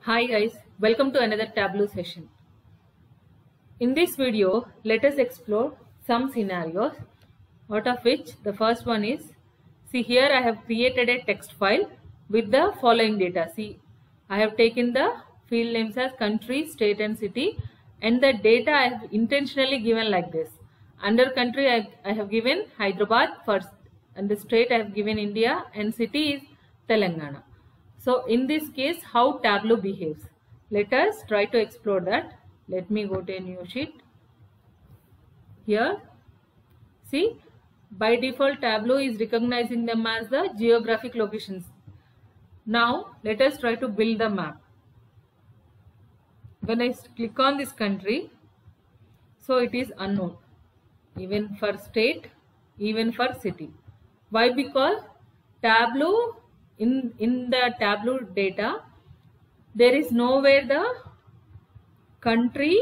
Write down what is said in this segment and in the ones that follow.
Hi guys, welcome to another Tableau session. In this video, let us explore some scenarios, out of which the first one is, see here I have created a text file with the following data. See, I have taken the field names as country, state and city, and the data I have intentionally given like this. Under country I have given Hyderabad first, and the state I have given India, and city is Telangana. So in this case, how Tableau behaves. Let us try to explore that. Let me go to a new sheet. Here, see, by default Tableau is recognizing them as the geographic locations. Now let us try to build the map. When I click on this country, so it is unknown, even for state, even for city. Why? Because Tableau, in the Tableau data, there is nowhere the country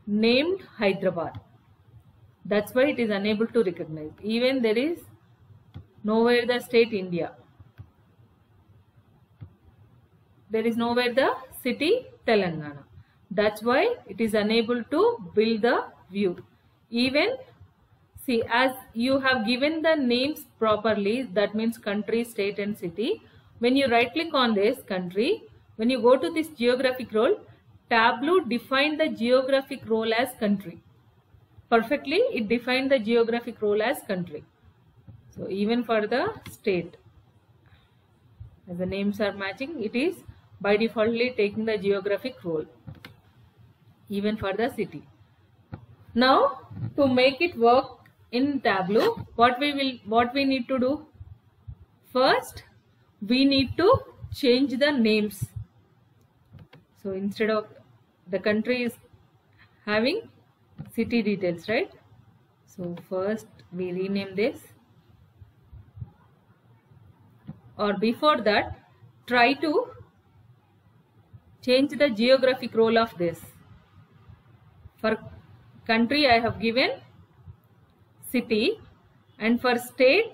named Hyderabad. That's why it is unable to recognize. Even there is nowhere the state India. There is nowhere the city Telangana. That's why it is unable to build the view. Even see, as you have given the names properly, that means country, state and city. When you right click on this country, when you go to this geographic role, Tableau defined the geographic role as country. Perfectly, it defined the geographic role as country. So even for the state, as the names are matching, it is by defaultly taking the geographic role. Even for the city. Now to make it work in Tableau, what we need to do? First, we need to change the names. So instead of the country is having city details, right? So first we rename this, or before that, try to change the geographic role of this. For country I have given city, and for state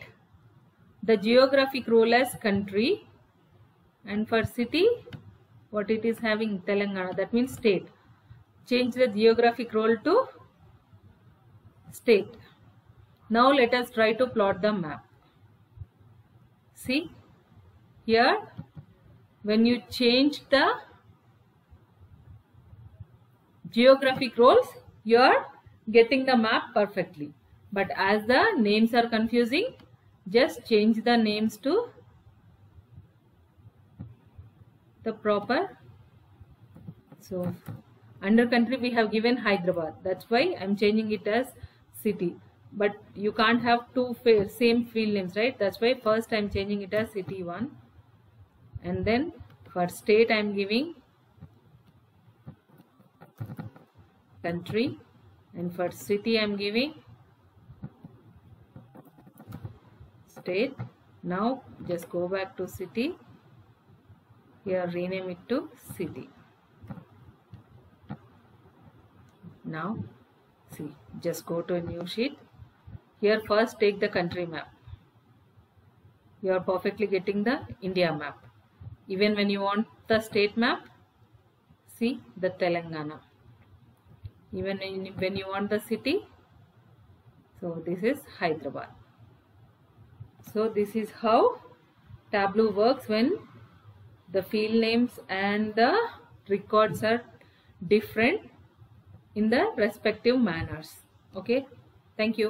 the geographic role as country, and for city what it is having Telangana, that means state. Change the geographic role to state. Now let us try to plot the map. See here, when you change the geographic roles, you are getting the map perfectly. But as the names are confusing, just change the names to the proper. So under country we have given Hyderabad. That's why I am changing it as city. But you can't have two same field names, right? That's why first I am changing it as city 1. And then for state I am giving country, and for city I am giving state. Now just go back to city. Here rename it to city. Now see, just go to a new sheet. Here first take the country map. You are perfectly getting the India map. Even when you want the state map, see the Telangana. Even when you want the city, so this is Hyderabad. So this is how Tableau works when the field names and the records are different in the respective manners. Okay, thank you.